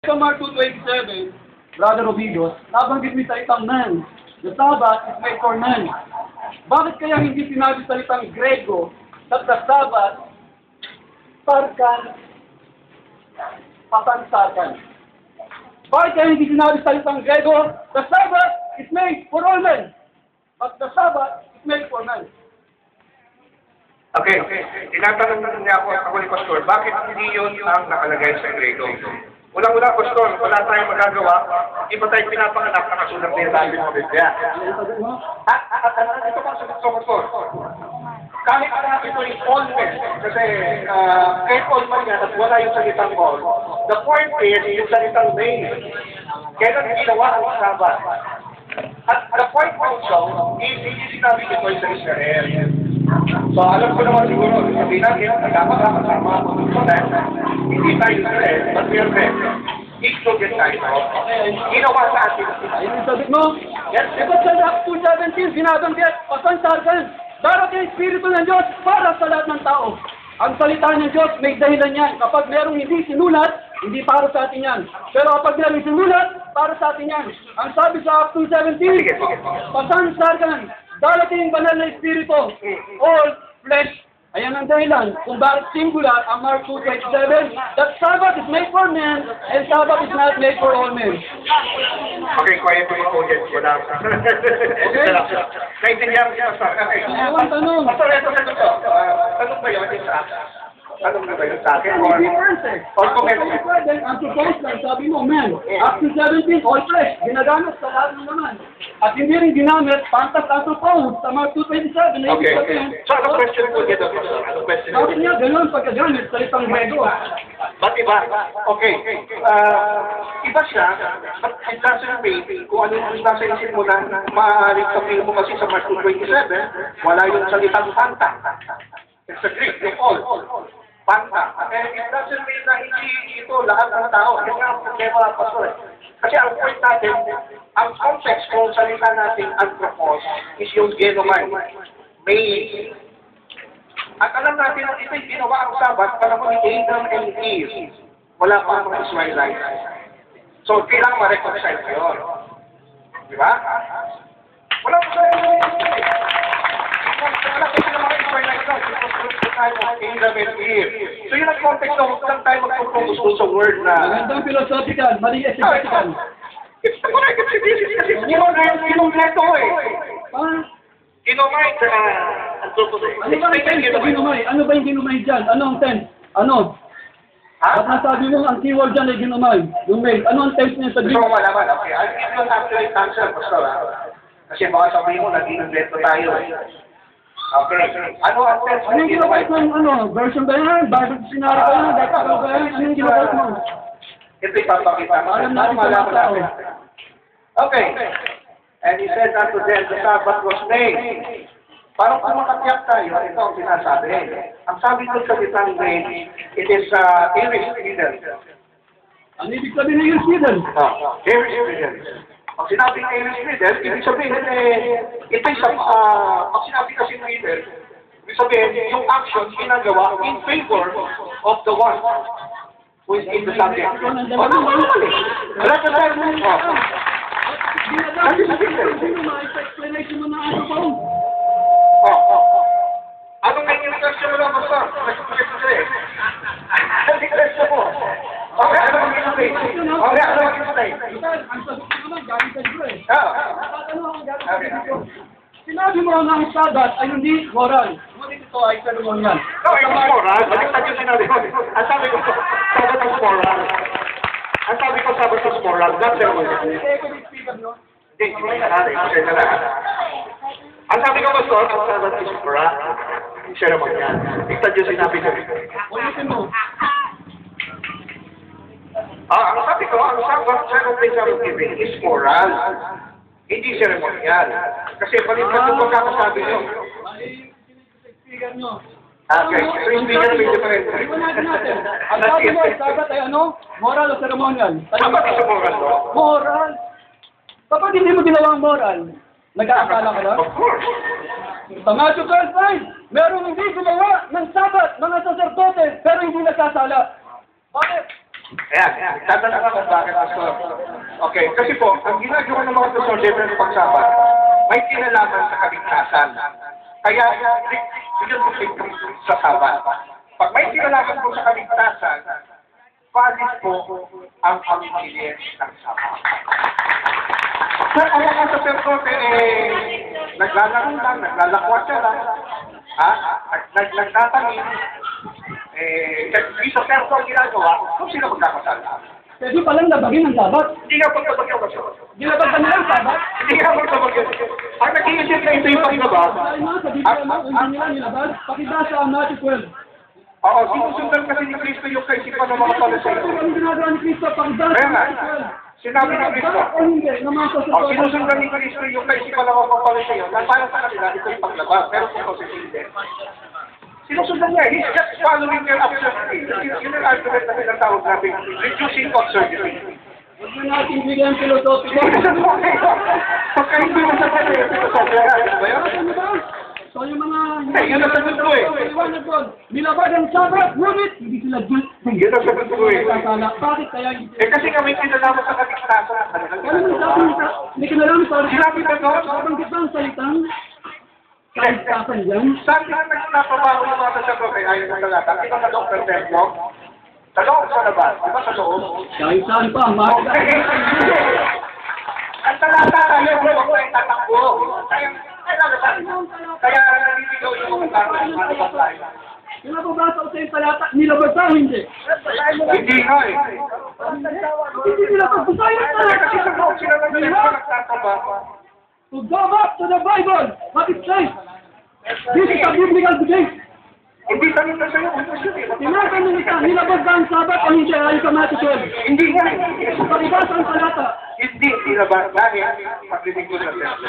Sa Mark 2:27, Brother Ovidios, nabanggit ni salitang man. The Sabbath is made for man. Bakit kaya hindi sinabi salitang Grego that the Sabbath, sarkan, pasansarkan? Bakit kaya hindi sinabi salitang Grego, the Sabbath is made for all men, but the Sabbath is made for man? Okay. Tinatanong niya ako ni Pastor, bakit hindi yun ang nakalagay sa Grego? Unang-una, Pastor, wala tayong magagawa, iba tayong pinapanganak na kasulat na yung sabi ng Biblia. Ito pa sagot ko, Pastor. Kahit na ito yung all men, kasi kahit all man yan at wala yung salitang all, the point is yung salitang may. Kailan ginawa ang Sabbath? At the point also, hindi sinabi ito sa Israel. So, alam ko naman siguro, sabihin natin, nagkakasama sa mga pagkukunan, hindi tayo Israel, but we are men. Included tayo. Ginawa sa atin. Ayun yung sagot mo. Yes. Ito sa Acts 2:17, binabanggit, pasansarkan, darating ang Espiritu ng Diyos para sa lahat ng tao. Ang salita ng Diyos, may dahilan yan. Kapag merong hindi sinulat, hindi para sa atin yan. Pero kapag merong sinulat, para sa atin yan. Ang sabi sa Acts 2:17, pasansarkan, darating banal na Espiritu, all flesh. Ayan ang dahilan kung bakit singular ang Mark 2:27, that Sabbath is made for men and Sabbath is not made for all men. Okay, quiet po yung audience. Wala. Okay. Naintindihan ko siya, Pastor. Okay. Tanong. Pastor, ito. Tanong ba yun sa akin? Tanong na ba yun sa akin? Hindi difference eh. Or comment? Ang suppose lang, sabi mo, men, Acts 2:17, all flesh, ginagamit sa lahat ng naman. At hindi rin ginamit, pantas ang suppose sa Mark 2:27. Okay. So, anong question po dito, Pastor? Anong question? Sabi niya, ganun pagkagamit sa isang Grego. Ba't iba? Okay. Iba siya, but it doesn't mean kung ano yung nasa isip mo na maaaring sabihin mo kasi sa Mark 2:27, wala yung salitang panta. It's a Greek, yung all. Panta. And it doesn't mean na hindi ito lahat ng tao. Kasi nga ang problema, Pastor. Kasi ang point natin, ang context kung salita natin anthropos is yung genomai. May at alam natin na ito'y ginawa ang Sabat panahon ni Adam and Eve. Wala pa ang Israelites. So, kailangan ma-reconcile yun. Di ba? Wala pa sa wala pa sila ma-Israelites na. Adam and Eve. So, yun ang context na huwag lang tayo magtutungos doon sa word na... Magandang philosophical, mali exegetical. It's the correct exegesis kasi kinumpleto eh. Ginomay sa anthropos eh. Ano ba ang tense sa ginumay? Ano ba yung ginumay dyan? Ano ang tense? Ano? At nasabi mo ang keyword dyan ay ginumay. Gumay. Ano ang tense niya sa Gusto mo malaman? Okay. I'll give you an accurate answer, Pastor. Kasi baka sabihin mo, nag-inumpleto tayo eh. Okay. Ano ang tense? Ano yung ginumay ng version ba yan? Bible dictionary ba yan? Dactyl ba yan? Ano yung ginumay mo? Ito ipapakita. Alam natin sa mga tao. Okay. And he said unto them, the Sabbath was made. Parang kung makatiyak tayo, ito ang sinasabi. Ang sabi ko sa litang made, it is Irish Eden. Ano ibig sabihin ng Irish Eden? Irish Eden. Pag sinabi ng Irish Eden, ibig sabihin ito ay pag sinabi kasi ng Eden, ibig sabihin, yung action ginagawa in favor of the one who is in the subject. Wala ka tayo mo. Explanation mo na ano po? Anong naging question mo lang, Pastor? Nag-question siya eh. Naging question mo. Okay, ano maging state? Okay, ano maging state? Ang sagot ko naman, galing sa libro eh. Okay. Sinabi mo na ang Sabbath ay hindi moral. Ngunit ito ay ceremonial. No, it's moral. Baliktad yung sinabi ko. Ang sabi ko, Sabbath is moral. Ang sabi ko, Sabbath is moral. Not ceremonial. Hindi, hindi na natin. Pasensya na. Ang sabi ko, Pastor, ang Sabbath is moral. Ceremonial. Baliktad yung sinabi ko. Ulitin mo. Ang sabi ko, ang Sabbath, second day Sabbath giving is moral. Hindi ceremonial. Kasi baliktad yung pagkakasabi nyo. Okay, so hindi na may difference. Iwanagin natin. Ang sabi mo, Sabbath ay ano? Moral o ceremonial? Sabbath is moral, no? Moral. Kapag hindi mo ginawang moral, nag-aakala ka lang? Of course. Sa Matthew 12:9, merong hindi gumawa ng Sabbath, mga saserdote, pero hindi nasasala. Bakit? Ayan, tatanong ako bakit pastor. Okay, kasi po, ang ginagawa ng mga pastor, different pagsabat, may kinalaman sa kaligtasan. Kaya, yun po sa sabat. Pag may kinalaman po sa kaligtasan, valid po ang pamimili ng sabat. Sir, alam nga sa sacerdote, naglalaro lang, naglalakwat siya lang, nagtatanim, sa sacerdote ang ginagawa, kung sino magkakasala. Pwede palang labagin ang sabat. Hindi nga pagkabagyan ko siya. Ginabag ka nilang sabat. Hindi nga pagkabagyan. Ang nag-iisip na ito yung paglabas. Dahil mga sa Biblia mo, hindi nila nilabag. Pakibasa ang Matthew 12. Oo, sinusundan kasi ni Kristo yung kaisipan ng mga Pariseo. Ang ginagawa ni Cristo, pakibasa Kaya ang nga, Matthew 12. sinabi ni Kristo. Sabat o hindi, ng mga sacerdote. Sinusundan ni Kristo yung kaisipan ng mga Pariseo na para sa kanila, ito yung paglabas. Pero kung ito si hindi. Sinusundan niya, he's just following their absurdity. Yun ang argument na pinatawag natin, reducing absurdity. Huwag mo natin bigyan philosophy ko. Pagka hindi mo sa kanila, ba yun? Ano ba? So yung mga... Yun ang sagot ko eh. Iwanag ko, nilabag ang sabat, ngunit hindi sila Diyos. Yun ang sagot ko eh. Bakit kaya hindi? Kasi kami pinalaman sa kaligtasan. Ano mo sabi mo sa... Hindi ka nalang sa... Sinabi ba doon? Nabanggit ba ang salitang kaligtasan dyan? Saan na nagtatrabaho yung mga sasagote ayon sa talata? Di ba sa loob ng templo? Sa loob sa labas? Di ba sa loob? Kahit saan pa, mahal. Ang talata tayo, huwag ko yung tatakbo. Kaya naliligaw yung mga tao ng mga babae. Yung nababasa ko sa yung talata, nilabag ba o hindi? Hindi nga eh. Hindi nilabag ko sa'yo yung talata. Kasi sa loob sila ng templo nagtatrabaho. To go back to the Bible, what it says. This is a biblical debate. Hindi tanong na sa'yo. Tinatanong kita, nilabag ba ang sabat o hindi ayon sa Matthew 12? Hindi nga. Pakibasa ang talata. Hindi na ba? Dahil paglinig ko sa templo.